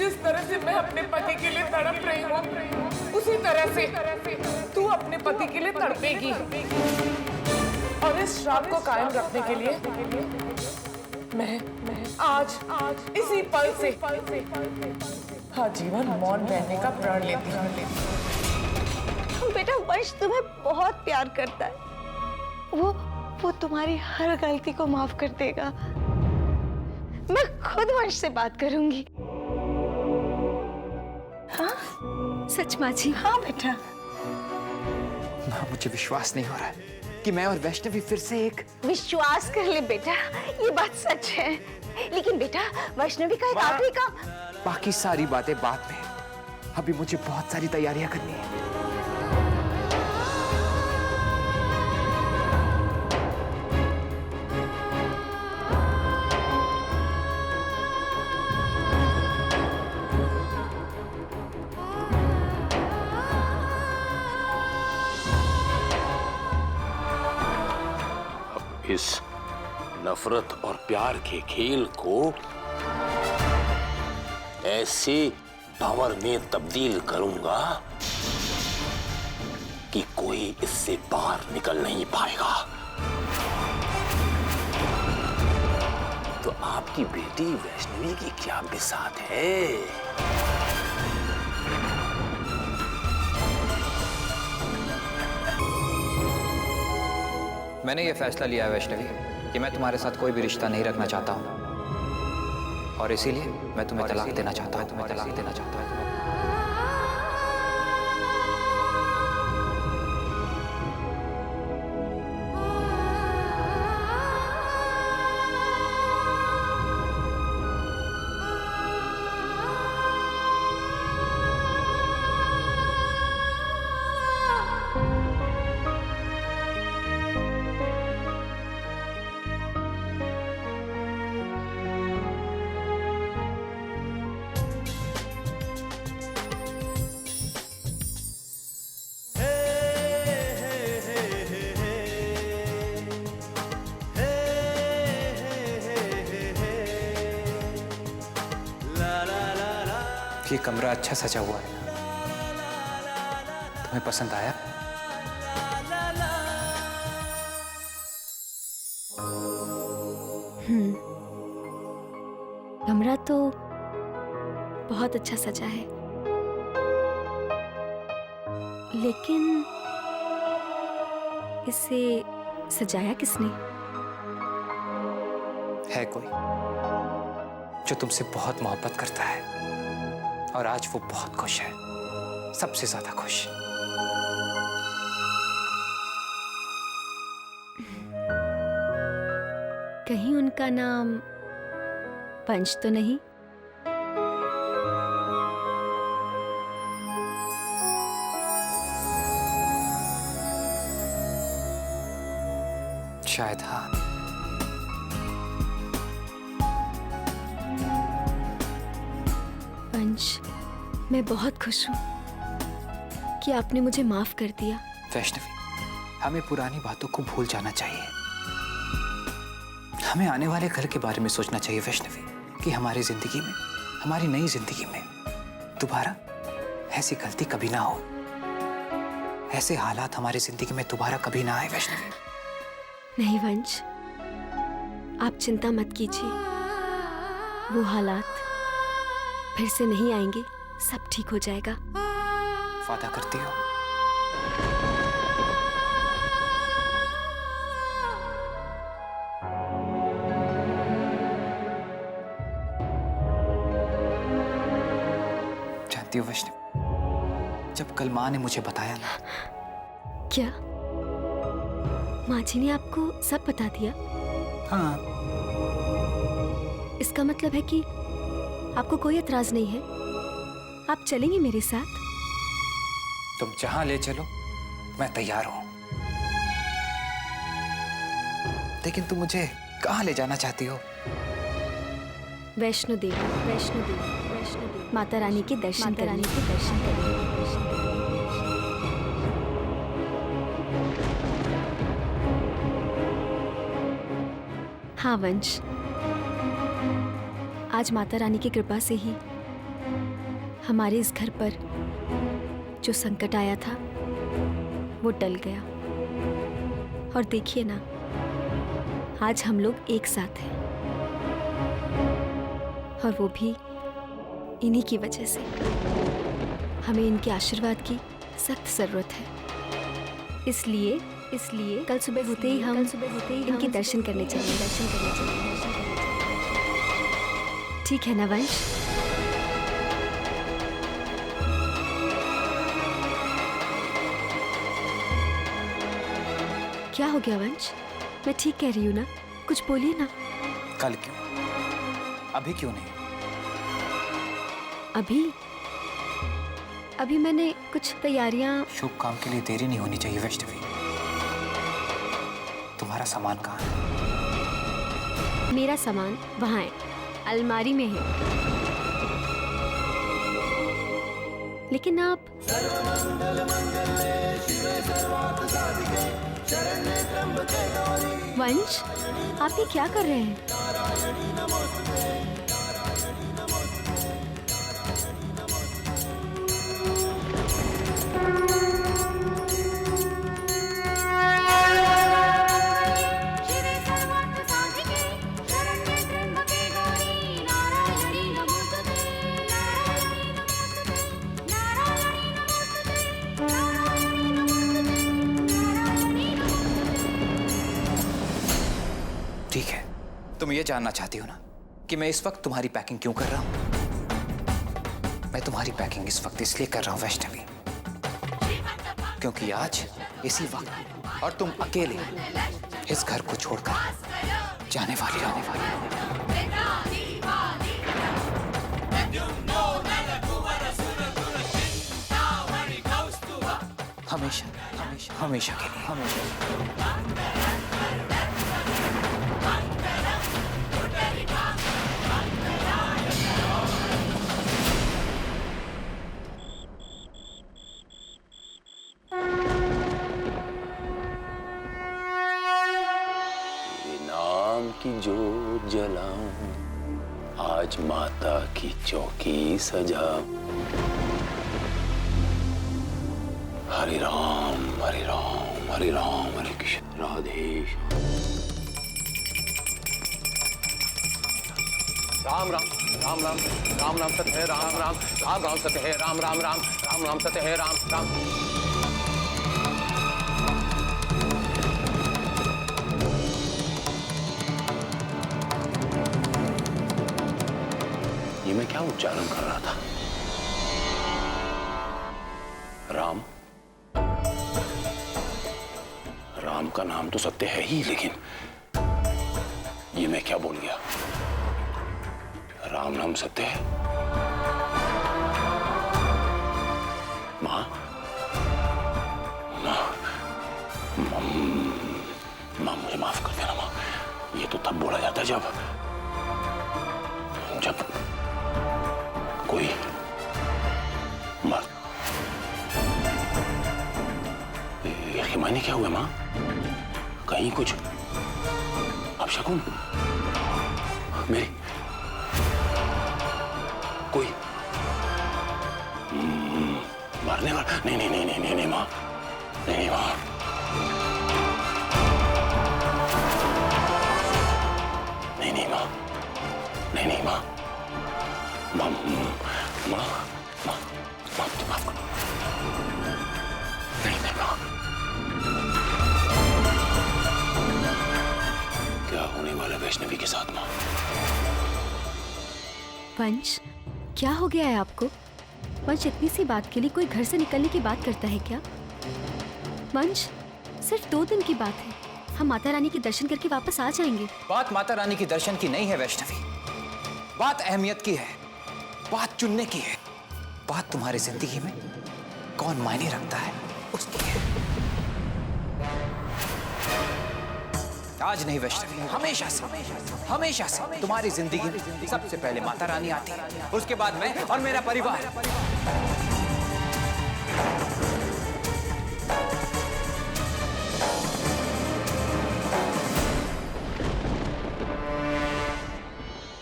जिस तरह से मैं अपने पति के लिए तड़प रही हूँ, उसी तरह से तू अपने पति के लिए तड़पेगी। और इस श्राप को कायम रखने के लिए मैं आज इसी पल से आजीवन मौन रहने का प्रण लेती हूँ। बेटा वंश तुम्हें बहुत प्यार करता है। वो तुम्हारी हर गलती को माफ कर देगा। मैं खुद वंश से बात करूंगी। हाँ सच माँ जी? हाँ बेटा। मुझे विश्वास नहीं हो रहा है कि मैं और वैष्णवी फिर से एक। विश्वास कर ले बेटा, ये बात सच है। लेकिन बेटा वैष्णवी का एक आखिरी काम। बाकी सारी बातें बाद में, अभी मुझे बहुत सारी तैयारियां करनी है। इस नफरत और प्यार के खेल को ऐसे भंवर में तब्दील करूंगा कि कोई इससे बाहर निकल नहीं पाएगा। तो आपकी बेटी वैष्णवी की क्या बिसात है? मैंने ये फैसला लिया है वैष्णवी कि मैं तुम्हारे साथ कोई भी रिश्ता नहीं रखना चाहता हूँ, और इसीलिए मैं तुम्हें तलाक देना चाहता हूँ। ये कमरा अच्छा सजा हुआ है, तुम्हें पसंद आया? कमरा तो बहुत अच्छा सजा है, लेकिन इसे सजाया किसने? है कोई जो तुमसे बहुत मोहब्बत करता है, और आज वो बहुत खुश है, सबसे ज्यादा खुश। कहीं उनका नाम पंच तो नहीं? शायद हाँ। पंच, मैं बहुत खुश हूँ कि आपने मुझे माफ कर दिया। वैष्णवी, हमें पुरानी बातों को भूल जाना चाहिए। हमें आने वाले कल के बारे में सोचना चाहिए वैष्णवी, कि हमारी जिंदगी में, हमारी नई जिंदगी में दोबारा ऐसी गलती कभी ना हो, ऐसे हालात हमारी जिंदगी में दोबारा कभी ना आए वैष्णवी। नहीं वंश, आप चिंता मत कीजिए, वो हालात फिर से नहीं आएंगे, सब ठीक हो जाएगा। वादा करती हो? जानती हो वैष्णवी, जब कल माँ ने मुझे बताया ना। क्या माँ जी ने आपको सब बता दिया? हाँ। इसका मतलब है कि आपको कोई एतराज नहीं है, आप चलेंगे मेरे साथ? तुम जहां ले चलो मैं तैयार हूं, लेकिन तुम मुझे कहां ले जाना चाहती हो? वैष्णो देवी, वैष्णो देवी, वैष्णो देवी, माता रानी के दर्शन करेंगे। हाँ वंश, आज माता रानी की कृपा से ही हमारे इस घर पर जो संकट आया था वो टल गया। और देखिए ना, आज हम लोग एक साथ हैं, और वो भी इन्हीं की वजह से। हमें इनके आशीर्वाद की सख्त जरूरत है। इसलिए कल सुबह होते ही हम इनके दर्शन करने चलेंगे। ठीक है ना वंश? क्या हो गया वंश? मैं ठीक कह रही हूँ ना? कुछ बोलिए ना। कल क्यों, अभी क्यों नहीं? अभी मैंने कुछ तैयारियां। शुभ काम के लिए देरी नहीं होनी चाहिए वैष्णवी। तुम्हारा सामान कहाँ है? मेरा सामान वहाँ है, अलमारी में है। लेकिन आप वंश, आप ये क्या कर रहे हैं? ठीक है, तुम ये जानना चाहती हो ना कि मैं इस वक्त तुम्हारी पैकिंग क्यों कर रहा हूं? मैं तुम्हारी पैकिंग इस वक्त इसलिए कर रहा हूं वैष्णवी, क्योंकि आज इसी वक्त और तुम अकेले इस घर को छोड़कर जाने वाली हो। हमेशा हमेशा हमेशा के लिए, हमेशा। की जोत जलाऊं, आज माता की चौकी सजाऊं। हरे राम हरे राम हरे राम हरे कृष्ण राधे राम राम राम राम राम राम सत्य है राम राम राम राम सत्य है राम राम राम राम राम सत्य है राम राम। ये मैं क्या उच्चारण कर रहा था? राम, राम का नाम तो सत्य है ही, लेकिन ये मैं क्या बोल गया? राम नाम सत्य है। माँ, माँ मुझे माफ कर देना माँ। ये तो तब बोला जाता जब कोई मर। इसके मायने क्या हुए माँ? कहीं कुछ अपशकुन? मेरी कोई मरने वाला? नहीं नहीं नहीं नहीं नहीं नहीं माँ, नहीं माँ। नहीं नहीं माँ, नहीं नहीं माँ, माँ माँ माँ माँ माफ करो। नहीं नहीं माँ। क्या होने वाला वैष्णवी के साथ माँ? वंश, क्या हो गया है आपको? वंश, इतनी सी बात के लिए कोई घर से निकलने की बात करता है क्या? वंश, सिर्फ 2 दिन की बात है, हम माता रानी के दर्शन करके वापस आ जाएंगे। बात माता रानी के दर्शन की नहीं है वैष्णवी, बात अहमियत की है, बात चुनने की है, बात तुम्हारी जिंदगी में कौन मायने रखता है उसकी है। आज नहीं वैष्णवी, हमेशा से तुम्हारी जिंदगी में सबसे पहले माता रानी आती है, उसके बाद मैं और मेरा परिवार।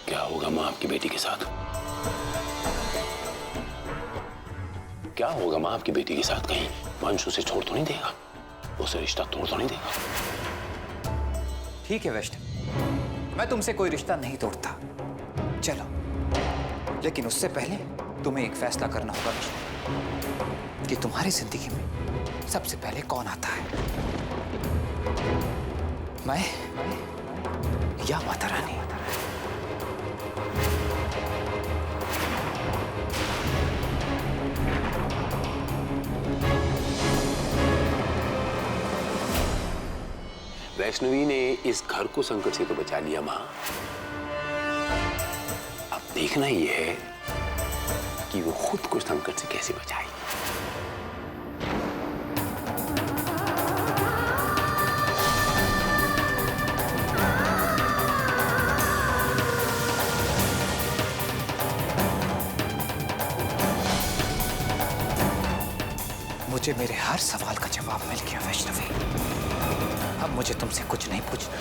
क्या होगा माँ आपकी बेटी के साथ? क्या होगा माँ आपकी बेटी के साथ? कहीं वंश उसे छोड़ तो नहीं देगा? उसे रिश्ता तोड़ तो नहीं देगा? ठीक है वैष्णव, मैं तुमसे कोई रिश्ता नहीं तोड़ता, चलो। लेकिन उससे पहले तुम्हें एक फैसला करना होगा वैष्णव, कि तुम्हारी जिंदगी में सबसे पहले कौन आता है, मैं या माता रानी? वैष्णवी ने इस घर को संकट से तो बचा लिया माँ, अब देखना ये है कि वो खुद को संकट से कैसे बचाएगी। मुझे मेरे हर सवाल का जवाब मिल गया वैष्णवी, अब मुझे तुमसे कुछ नहीं पूछना।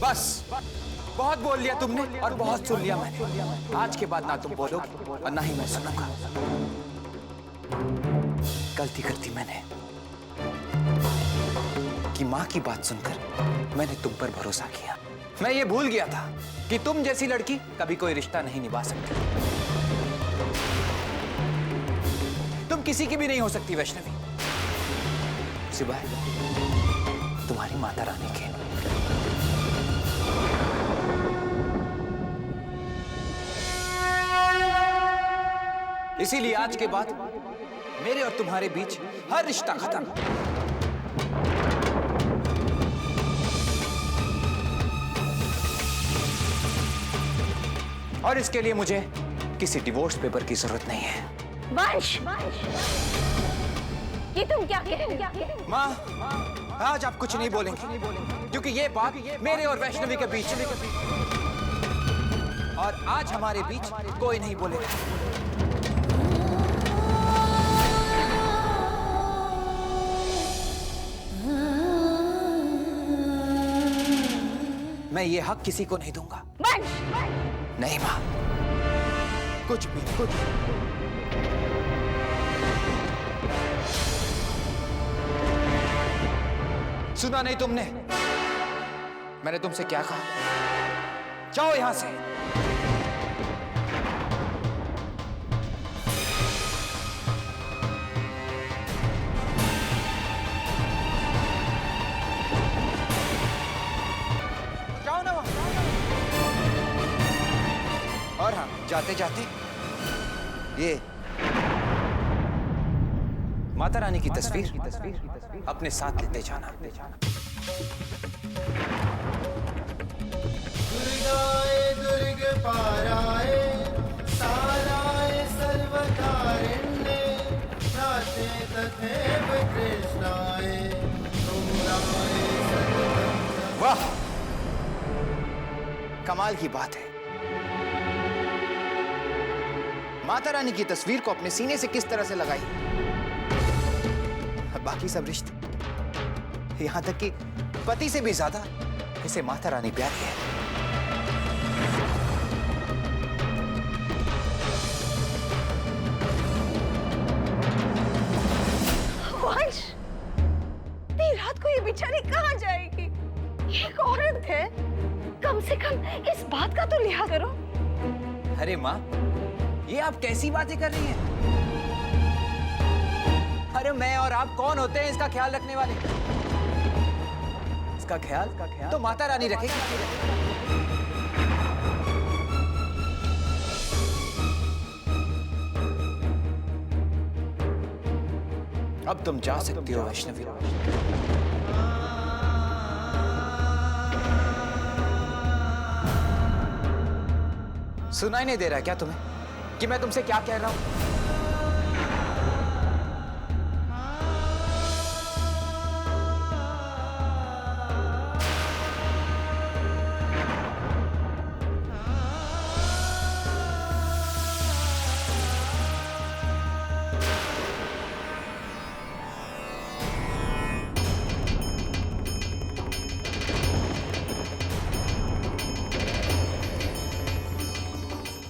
बस बहुत बोल लिया तुमने और बहुत सुन लिया मैंने। आज के बाद ना तुम बोलोगे और ना ही मैं सुनूंगा। गलती करती मैंने कि माँ की बात सुनकर मैंने तुम पर भरोसा किया। मैं ये भूल गया था कि तुम जैसी लड़की कभी कोई रिश्ता नहीं निभा सकती। तुम किसी की भी नहीं हो सकती वैष्णवी, सिवाय तुम्हारी माता रानी के। इसीलिए आज के बाद मेरे और तुम्हारे बीच हर रिश्ता खत्म। और इसके लिए मुझे किसी डिवोर्स पेपर की जरूरत नहीं है। वंश, ये तुम क्या कह रहे हो? माँ, आज आप कुछ नहीं बोलेंगे क्योंकि ये बात मेरे और वैष्णवी के बीच है। और आज हमारे बीच कोई नहीं बोलेगा। मैं ये हक किसी को नहीं दूंगा। नहीं माँ, कुछ भी। सुना नहीं तुमने? मैंने तुमसे क्या कहा? जाओ यहां से। जाओ ना वहां। और हाँ, जाते जाते ये माता रानी की तस्वीर अपने साथ लेते जाना। दुर्गाए दुर्ग पाराए साराए सर्वकारिण्ये नाते तथैव कृष्णाय तुमराय। वाह, कमाल की बात है। माता रानी की तस्वीर को अपने सीने से किस तरह से लगाई। बाकी सब रिश्ते यहाँ तक कि पति से भी ज्यादा इसे माता रानी प्यारी है। वंश, इतनी रात को ये बेचारी कहाँ जाएगी? ये एक औरत है, कम से कम इस बात का तो लिहाज करो। अरे माँ, ये आप कैसी बातें कर रही हैं? अरे मैं और आप कौन होते हैं इसका ख्याल रखने वाले? इसका ख्याल तो माता रानी रखेगी। अब तुम जा सकती हो वैष्णवी। सुनाई नहीं दे रहा क्या तुम्हें कि मैं तुमसे क्या कह रहा हूं?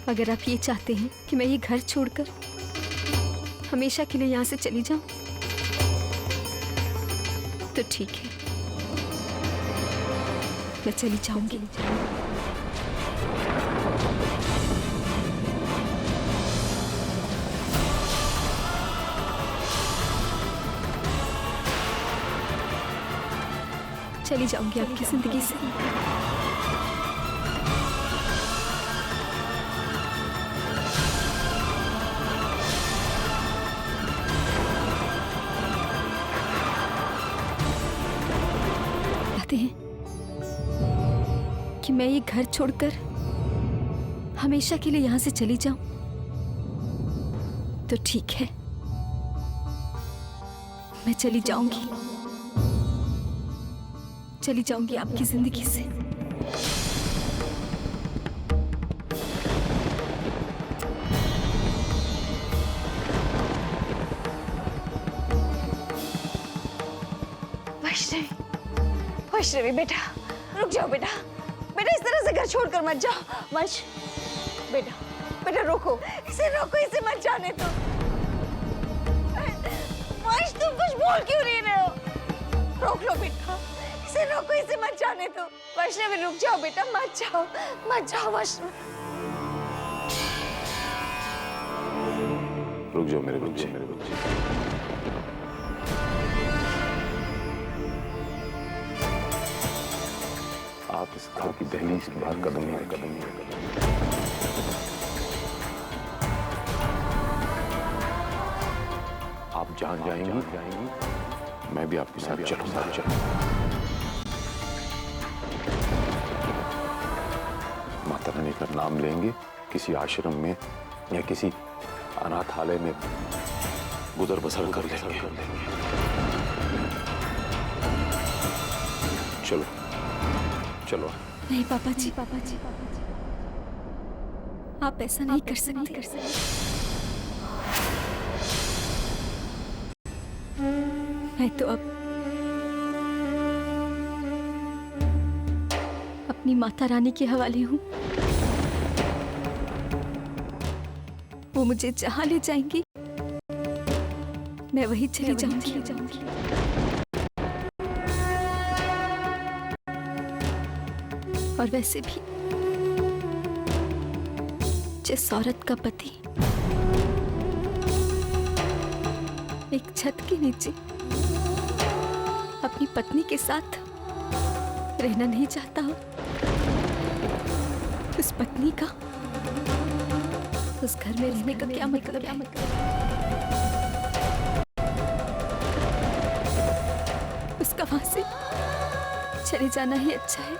अगर आप ये चाहते हैं कि मैं ये घर छोड़कर हमेशा के लिए यहाँ से चली जाऊं, तो ठीक है, मैं चली जाऊंगी। चली जाऊंगी आपकी जिंदगी से। हैं कि मैं ये घर छोड़कर हमेशा के लिए यहां से चली जाऊं, तो ठीक है, मैं चली जाऊंगी आपकी जिंदगी से। वैष्णवी बेटा, रुक जाओ बेटा। बेटा इस तरह से घर छोड़कर मत जाओ। वंश बेटा, बेटा रोको, इसे मत जाने दो। वंश तुम कुछ बोल क्यों नहीं रहे हो? रोक लो बेटा, इसे रोको, इसे मत जाने दो। वैष्णवी रुक जाओ बेटा, मत जाओ वैष्णवी। रुक जाओ मेरे बच्चे। आप इस घर की दहलीज के बाहर कदम नहीं रखें। आप जहां जाएंगी मैं भी आपके साथ चलूंगा। माता रानी का नाम लेंगे, किसी आश्रम में या किसी अनाथालय में गुजर बसर कर लेंगे। चलो चलो। नहीं पापा जी, आप ऐसा नहीं कर सकते। मैं तो अब अपनी माता रानी के हवाले हूँ। वो मुझे जहां ले जाएंगी मैं वहीं चली जाऊंगी। और वैसे भी जिस औरत का पति एक छत के नीचे अपनी पत्नी के साथ रहना नहीं चाहता हो, उस पत्नी का उस घर में रहने का क्या मतलब है? उसका वहां से चले जाना ही अच्छा है।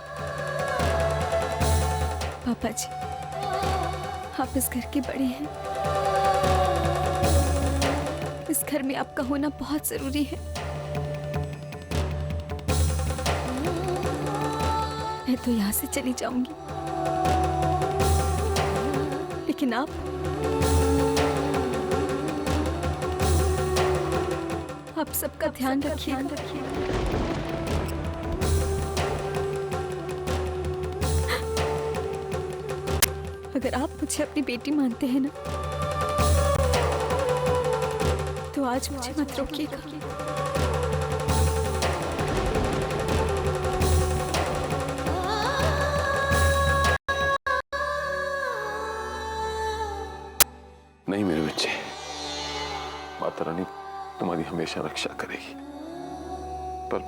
पापा जी, आप इस घर के बड़े हैं, इस घर में आपका होना बहुत जरूरी है। मैं तो यहाँ से चली जाऊंगी, लेकिन आप सबका ध्यान रखिए। अगर आप मुझे अपनी बेटी मानते हैं ना, तो आज मुझे मत रोकिएगा। नहीं मेरे बच्चे, माता रानी तुम्हारी हमेशा रक्षा करेगी, पर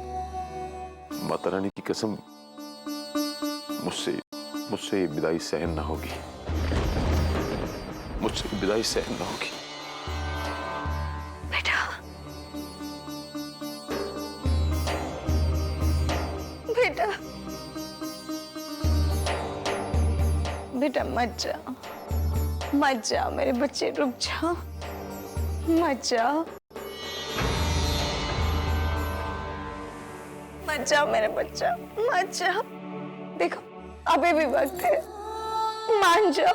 माता रानी की कसम मुझसे ये विदाई सहन ना होगी, मुझसे विदाई सहन ना होगी। बेटा, बेटा, बेटा मत जाओ, मत जाओ मेरे बच्चे, रुक जाओ, मत जाओ, मत जाओ मेरे बच्चा, मत जाओ। देखो अभी भी वक्त है, मान जाओ।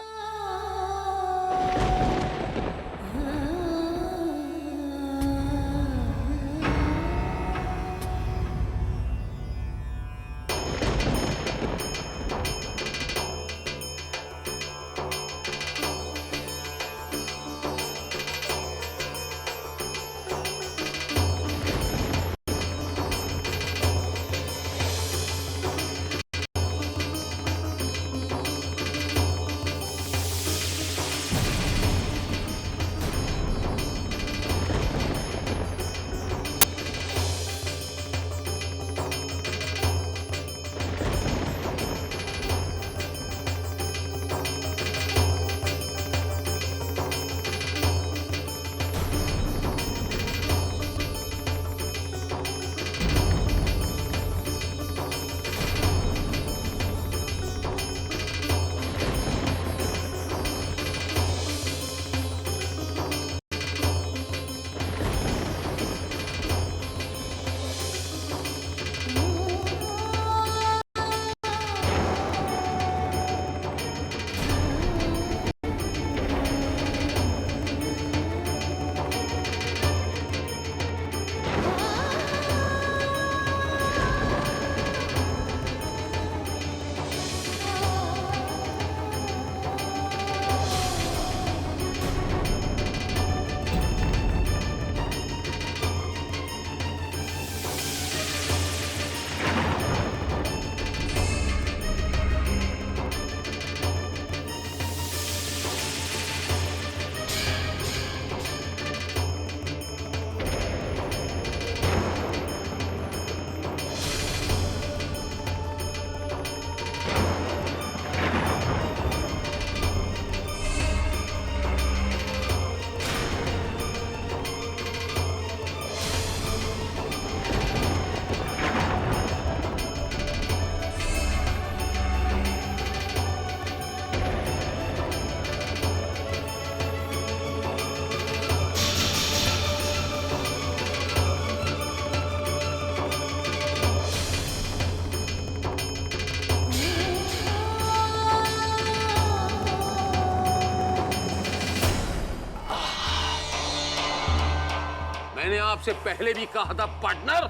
मैंने आपसे पहले भी कहा था पार्टनर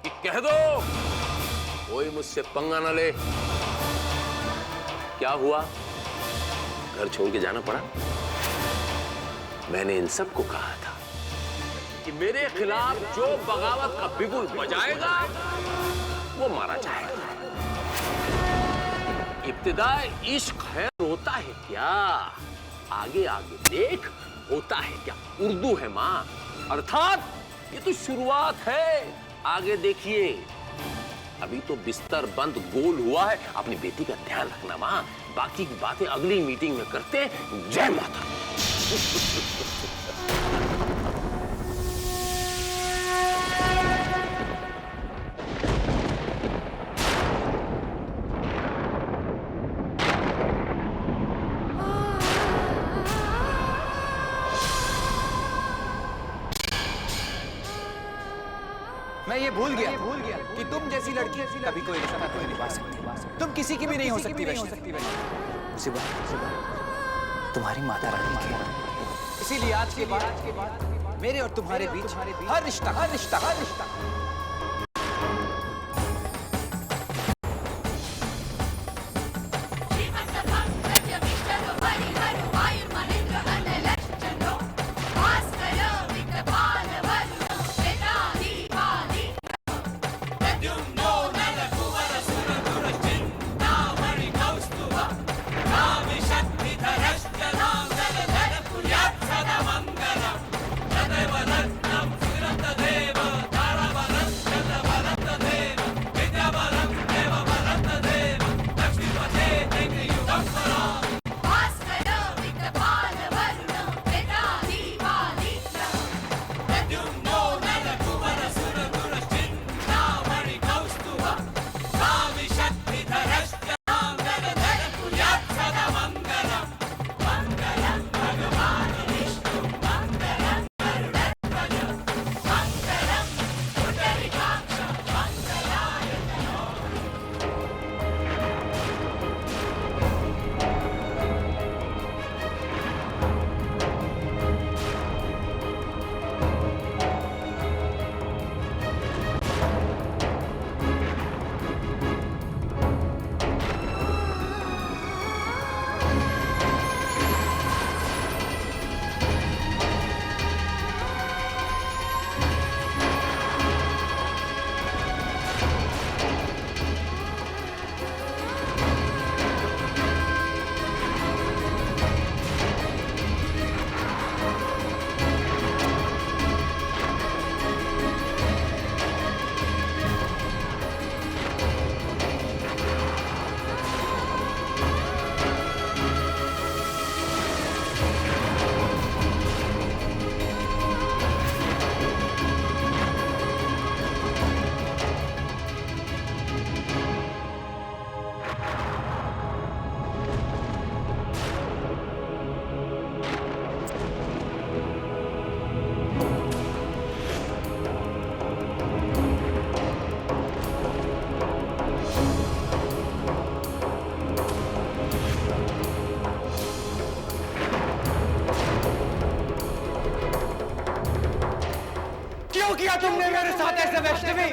कि कह दो कोई मुझसे पंगा न ले। क्या हुआ, घर छोड़ के जाना पड़ा? मैंने इन सबको कहा था कि मेरे खिलाफ जो बगावत का बिगुल बजाएगा वो मारा जाएगा। इब्तिदाए इश्क है, रोता है क्या? आगे आगे देख, होता है क्या? उर्दू है माँ, अर्थात ये तो शुरुआत है, आगे देखिए। अभी तो बिस्तर बंद गोल हुआ है। अपनी बेटी का ध्यान रखना माँ, बाकी की बातें अगली मीटिंग में करते। जय माता। मैं ये भूल गया कि तुम जैसी लड़की कभी कोई रिश्ता कोई निभा सकती। तुम किसी की भी नहीं हो सकती वैष्णवी। सिवा तुम्हारी माता रानी की। इसीलिए आज के बाद मेरे और तुम्हारे बीच हर रिश्ता क्यों किया तुमने मेरे साथ ऐसे वैष्णवी?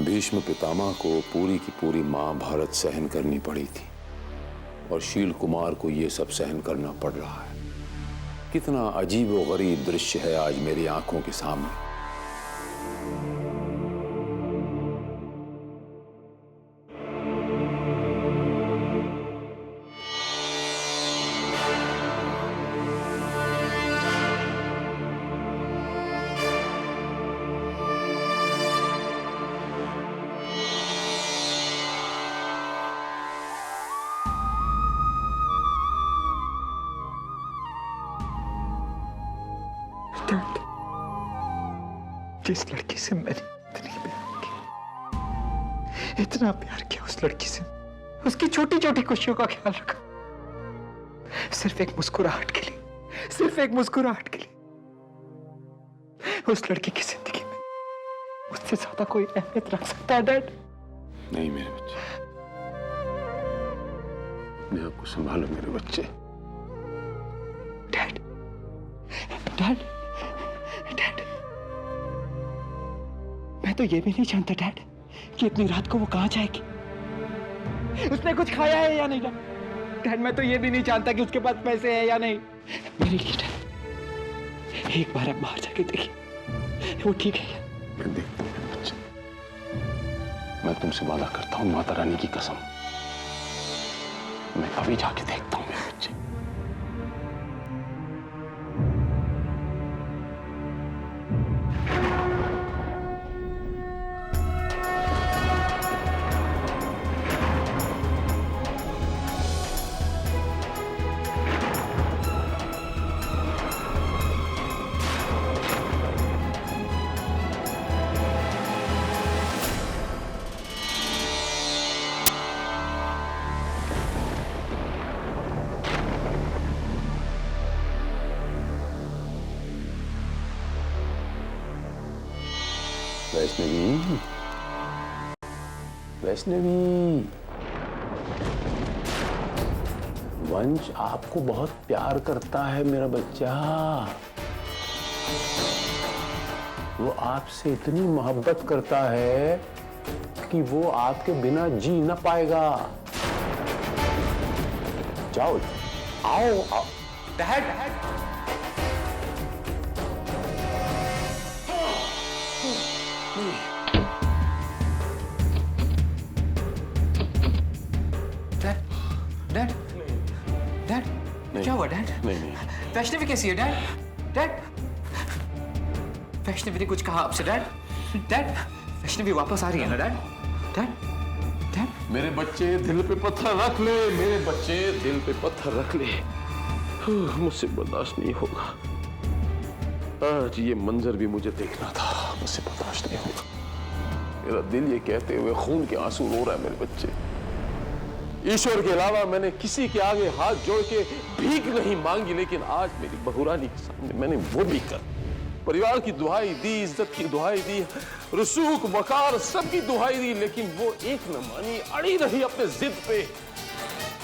भीष्म पितामह को पूरी की पूरी महाभारत सहन करनी पड़ी थी और शील कुमार को यह सब सहन करना पड़ रहा है। कितना अजीब और गरीब दृश्य है आज मेरी आंखों के सामने। जिस लड़की से मैंने इतना प्यार किया, उस लड़की से उसकी छोटी छोटी खुशियों का ख्याल रखा, सिर्फ एक मुस्कुराहट के लिए, सिर्फ एक मुस्कुराहट के लिए। उस लड़की की जिंदगी में उससे ज्यादा कोई अहमियत रख सकता है डैड? नहीं मेरे बच्चे, अपने आप को संभालो मेरे बच्चे। डैड, डैड, डैड, मैं तो ये भी नहीं जानता डैड कि इतनी रात को वो कहां जाएगी। उसने कुछ खाया है या नहीं डैड? मैं तो ये भी नहीं जानता कि उसके पास पैसे हैं या नहीं। मेरे लिए डैड, एक बार आप बाहर जाके देखिए, वो ठीक है। मैं देखता हूँ मेरे बच्चे, मैं तुमसे वादा करता हूँ माता रानी की कसम, मैं अभी जाके देखता हूँ मेरे बच्चे। वैष्णवी, वैष्णवी, वंश आपको बहुत प्यार करता है मेरा बच्चा। वो आपसे इतनी मोहब्बत करता है कि वो आपके बिना जी न पाएगा। जाओ, आओ, आओ। डैड, डैड, डैड, क्या हुआ डैड? नहीं। वैष्णवी कैसी है डैड? डैड, वैष्णवी ने कुछ कहा आपसे डैड? डैड, वैष्णवी वापस आ रही है ना डैड? डैड, डैड, मेरे बच्चे दिल पे पत्थर रख ले, मेरे बच्चे दिल पे पत्थर रख ले। मुझसे बर्दाश्त नहीं होगा आज ये मंजर भी मुझे देखना था, मुझसे बर्दाश्त नहीं होगा। मेरा दिल ये कहते हुए खून के आंसू रो रहा है मेरे बच्चे। ईश्वर के अलावा मैंने किसी के आगे हाथ जोड़ के भीख नहीं मांगी, लेकिन आज मेरी बहुरानी के सामने मैंने वो भी कर परिवार की दुहाई दी, इज्जत की दुहाई दी, रसूख वकार सबकी दुहाई दी, लेकिन वो एक न मानी, अड़ी रही अपने जिद पे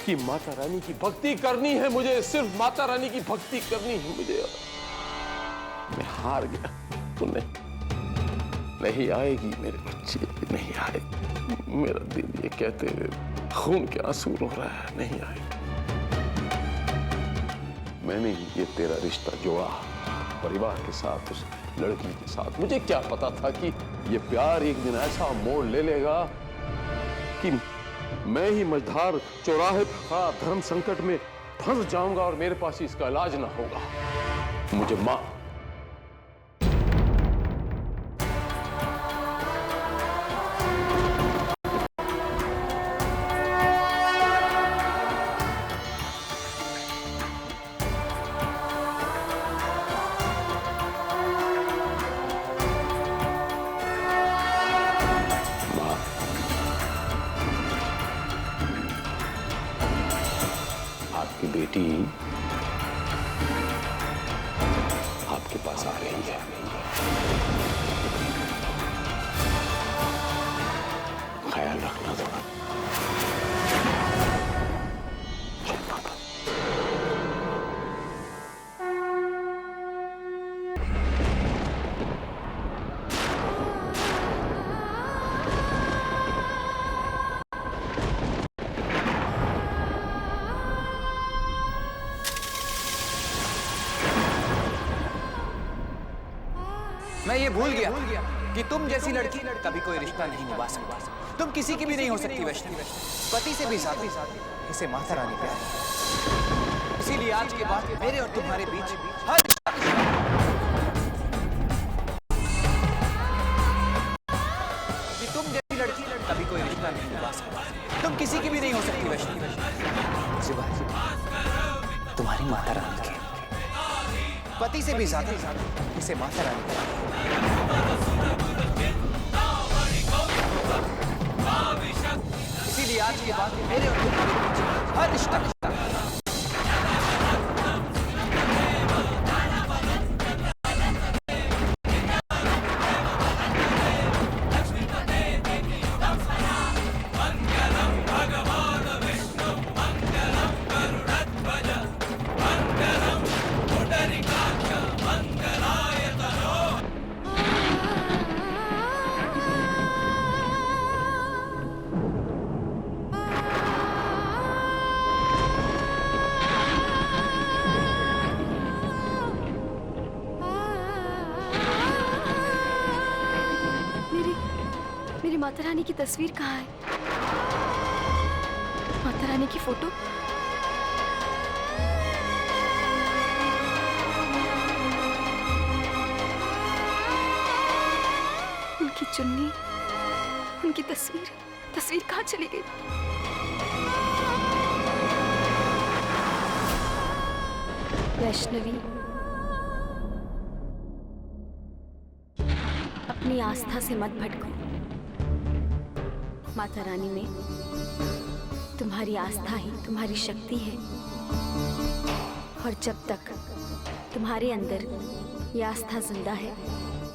कि माता रानी की भक्ति करनी है मुझे, सिर्फ माता रानी की भक्ति करनी है मुझे। मैं हार गया। तो नहीं आएगी मेरे बच्चे, नहीं आएगी। मेरा दिल ये कहते हुए खून के आंसू रो रहा है, नहीं आएगी। मैंने ही ये तेरा रिश्ता जोड़ा परिवार के साथ, उस लड़की के साथ। मुझे क्या पता था कि ये प्यार एक दिन ऐसा मोड़ ले लेगा कि मैं ही मझधार चौराहे पर धर्म संकट में फंस जाऊंगा और मेरे पास इसका इलाज ना होगा। मुझे मां बेटी मैं ये भूल गया कि तुम जैसी लड़की कभी कोई रिश्ता नहीं निभा सकती। तुम किसी की भी नहीं हो सकती वैष्णवी। पति से भी ज्यादा इसे माता रानी प्यारी है। इसीलिए आज के बाद मेरे और तुम्हारे बीच हर कि तुम जैसी लड़की कभी कोई रिश्ता नहीं निभा सकती। तुम किसी की भी नहीं हो सकती वैष्णवी, सिवाय तुम्हारी माता रानी के। पति से भी ज्यादा इसे माता रानी प्यारी है। इसीलिए आज के बाद मेरे और तुम्हारे बीच हर रिश्ता मेरी माता रानी की तस्वीर कहाँ है? माता रानी की फोटो? उनकी चुन्नी, उनकी तस्वीर कहाँ चली गई? वैष्णवी, अपनी आस्था से मत भटको। माता रानी में तुम्हारी आस्था ही तुम्हारी शक्ति है, और जब तक तुम्हारे अंदर ये आस्था जिंदा है,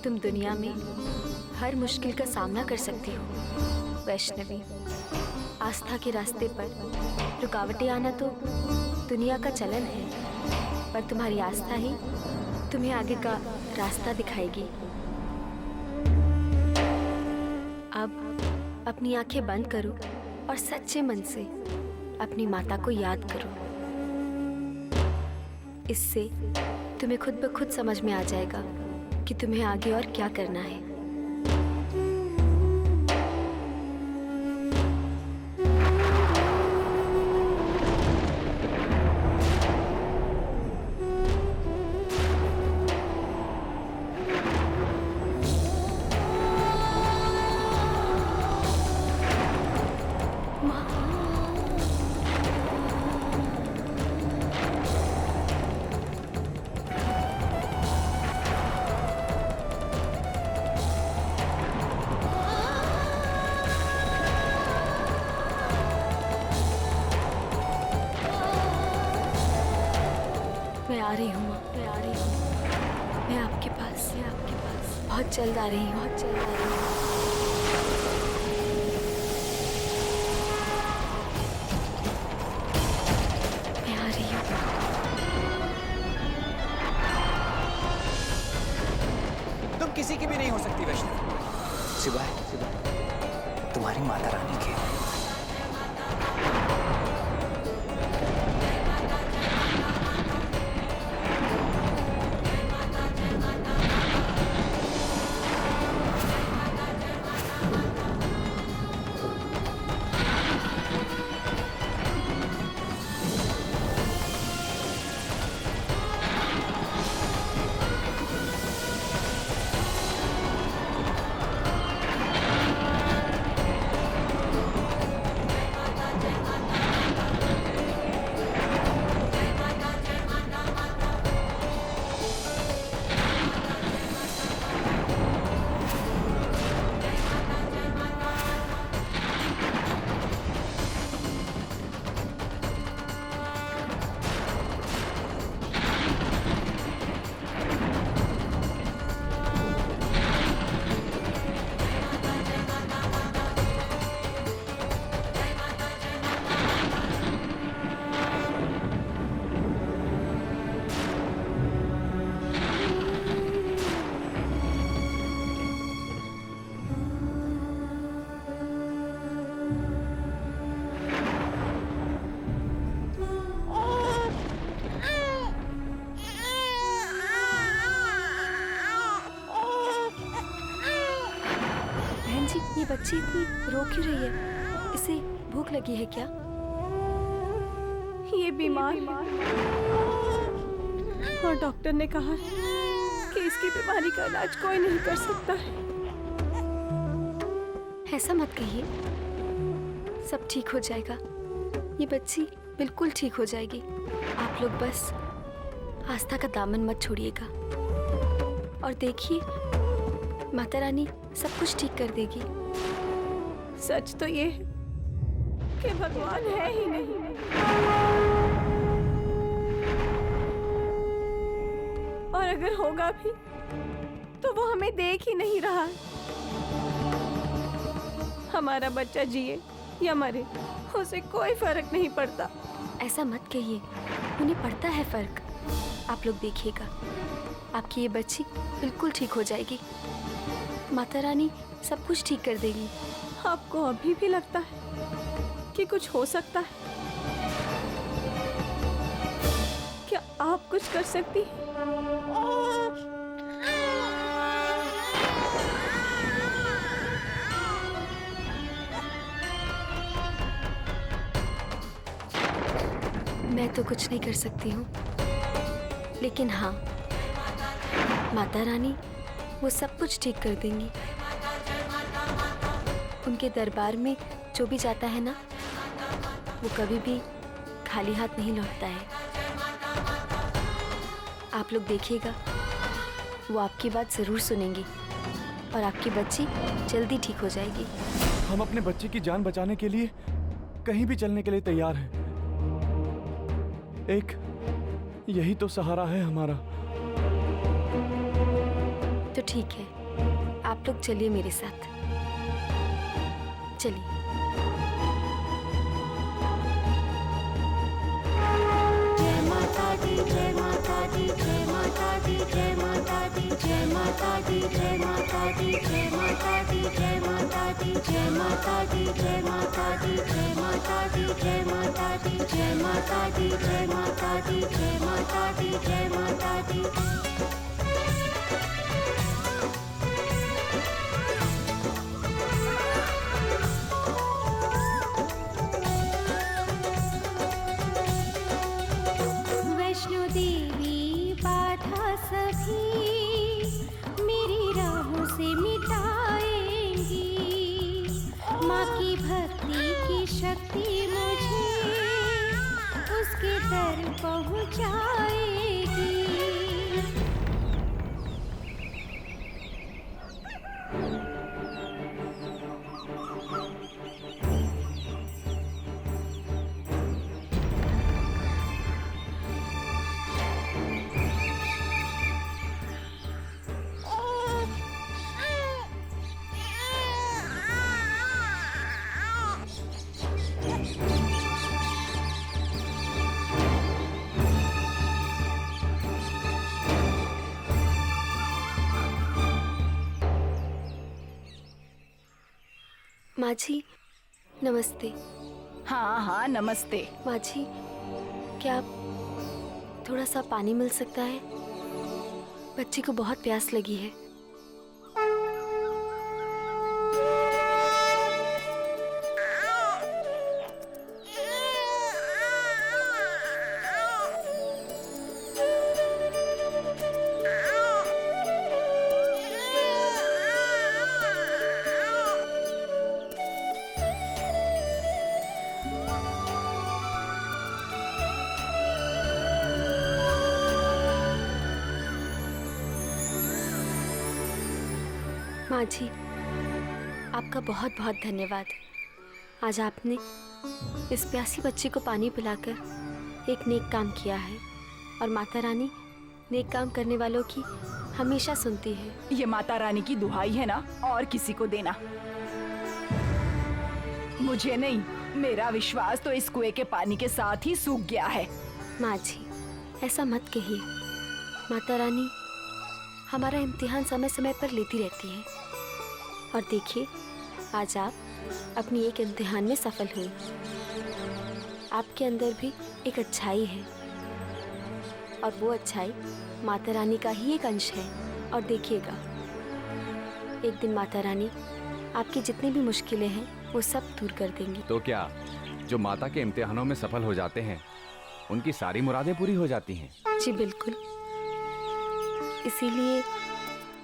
तुम दुनिया में हर मुश्किल का सामना कर सकती हो। वैष्णवी, आस्था के रास्ते पर रुकावटें आना तो दुनिया का चलन है, पर तुम्हारी आस्था ही तुम्हें आगे का रास्ता दिखाएगी। अब अपनी आंखें बंद करो और सच्चे मन से अपनी माता को याद करो। इससे तुम्हें खुद ब खुद समझ में आ जाएगा कि तुम्हें आगे और क्या करना है। मैं आ रही हूँ, मैं आ रही हूँ। मैं आपके पास बहुत जल्द आ रही हूँ, बहुत जल्द आ रही हूँ। मैं आ रही हूँ। तुम किसी की भी नहीं हो सकती वैष्णवी, सिवाय तुम्हारी माता रानी के। बच्ची इतनी रो क्यों रही है? इसे भूख लगी है क्या? ये बीमार और डॉक्टर ने कहा कि इसकी बीमारी का इलाज कोई नहीं कर सकता है। ऐसा मत कहिए, सब ठीक हो जाएगा। ये बच्ची बिल्कुल ठीक हो जाएगी। आप लोग बस आस्था का दामन मत छोड़िएगा और देखिए माता रानी सब कुछ ठीक कर देगी। सच तो ये है कि भगवान है ही नहीं। और अगर होगा भी तो वो हमें देख ही नहीं रहा है। हमारा बच्चा जिए या मरे उसे कोई फर्क नहीं पड़ता। ऐसा मत कहिए, उन्हें पड़ता है फर्क। आप लोग देखिएगा, आपकी ये बच्ची बिल्कुल ठीक हो जाएगी। माता रानी सब कुछ ठीक कर देगी। आपको अभी भी लगता है कि कुछ हो सकता है? क्या आप कुछ कर सकती हैं? मैं तो कुछ नहीं कर सकती हूँ, लेकिन हाँ, माता रानी वो सब कुछ ठीक कर देंगी। उनके दरबार में जो भी जाता है ना, वो कभी भी खाली हाथ नहीं लौटता है। आप लोग देखिएगा, वो आपकी बात जरूर सुनेंगी और आपकी बच्ची जल्दी ठीक हो जाएगी। हम अपने बच्चे की जान बचाने के लिए कहीं भी चलने के लिए तैयार हैं। एक यही तो सहारा है हमारा। तो ठीक है, आप लोग चलिए मेरे साथ, चलिए। जय माता दी, जय माता दी, जय माता दी, जय माता दी, जय माता दी, जय माता दी, जय माता दी, जय माता दी, जय माता दी, जय माता दी, जय माता दी, जय माता दी, जय माता दी, जय माता दी, जय माता दी, जय माता दी। वैष्णो देवी बाधा सभी मेरी राहों से मिटाएंगी। माँ की भक्ति की शक्ति मुझे उसके दर पहुँचाएगी। माँ जी नमस्ते। हाँ हाँ नमस्ते। माँ जी, क्या आप थोड़ा सा पानी मिल सकता है? बच्ची को बहुत प्यास लगी है। माँ जी, आपका बहुत बहुत धन्यवाद। आज आपने इस प्यासी बच्ची को पानी पिलाकर एक नेक काम किया है और माता रानी नेक काम करने वालों की हमेशा सुनती है। ये माता रानी की दुहाई है ना, और किसी को देना। मुझे नहीं, मेरा विश्वास तो इस कुएं के पानी के साथ ही सूख गया है। माँ जी, ऐसा मत कहिए। माता रानी हमारा इम्तिहान समय समय पर लेती रहती है और देखिए, आज आप अपनी एक इम्तिहान में सफल हुए। आपके अंदर भी एक अच्छाई है और वो अच्छाई माता रानी का ही एक अंश है। और देखिएगा, एक दिन माता रानी आपकी जितनी भी मुश्किलें हैं वो सब दूर कर देंगी। तो क्या जो माता के इम्तिहानों में सफल हो जाते हैं उनकी सारी मुरादें पूरी हो जाती हैं? जी बिल्कुल। इसीलिए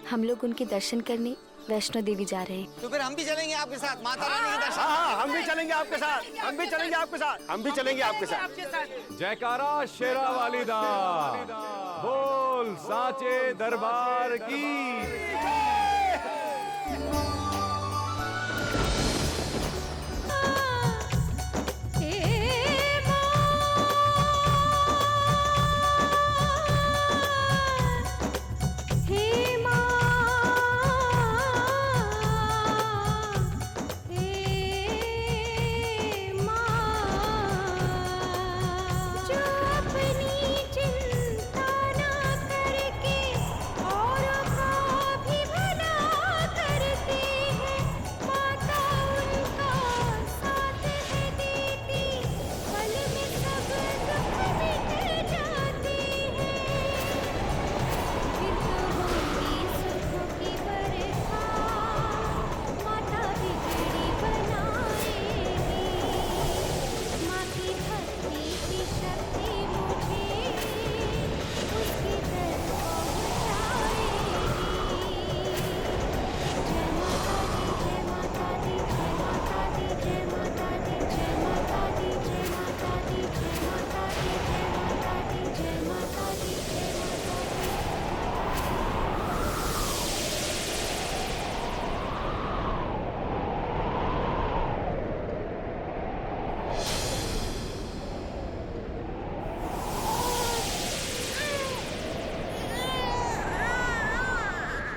हम लोग उनके दर्शन करने वैष्णो देवी जा रहे हैं। तो फिर हम भी चलेंगे आपके साथ माता रानी के दर्शन। हाँ, हम भी चलेंगे आपके साथ, हम भी चलेंगे आपके साथ, हम भी चलेंगे आपके साथ। जयकारा शेरा वालिदा, बोल साचे दरबार की।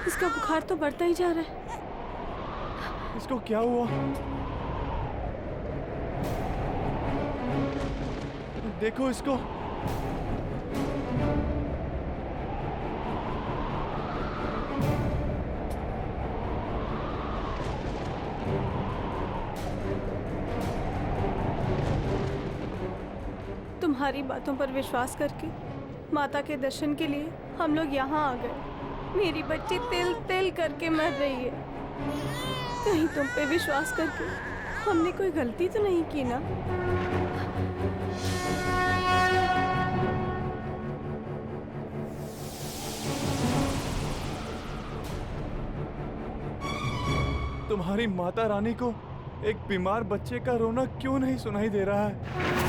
इसका बुखार तो बढ़ता ही जा रहा है। इसको क्या हुआ? देखो इसको। तुम्हारी बातों पर विश्वास करके माता के दर्शन के लिए हम लोग यहाँ आ गए। मेरी बच्ची तिल तिल करके मर रही है। कहीं तुम पे विश्वास करके हमने कोई गलती तो नहीं की ना? तुम्हारी माता रानी को एक बीमार बच्चे का रोना क्यों नहीं सुनाई दे रहा है?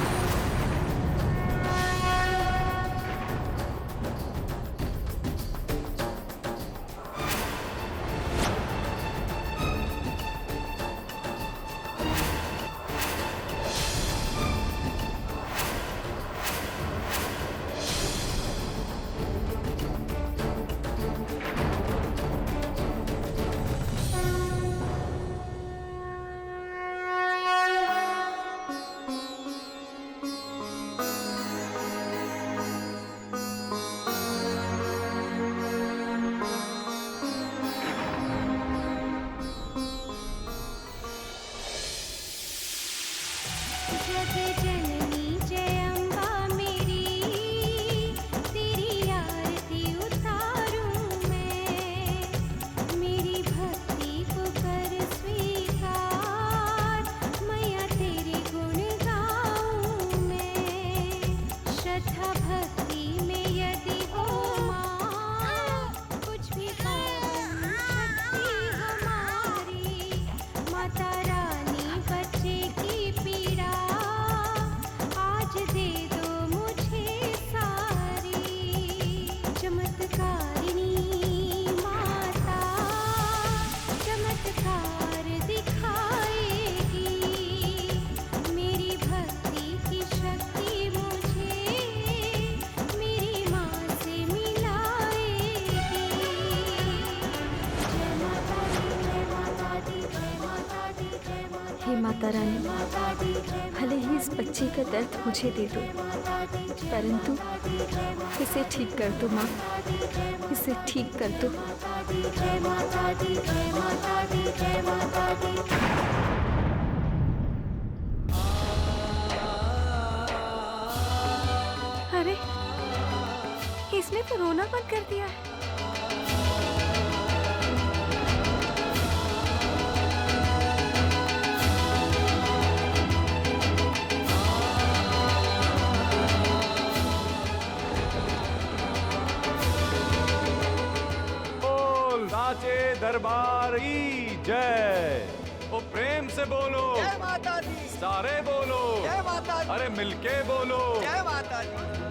माता रानी, भले ही इस बच्चे का दर्द मुझे दे दो, परंतु इसे ठीक कर दो माँ, इसे ठीक कर दो। अरे, इसने तो रोना बंद कर दिया है। दरबार की जय। ओ प्रेम से बोलो, जय माता दी। सारे बोलो, जय माता दी। अरे मिलके बोलो, जय माता दी।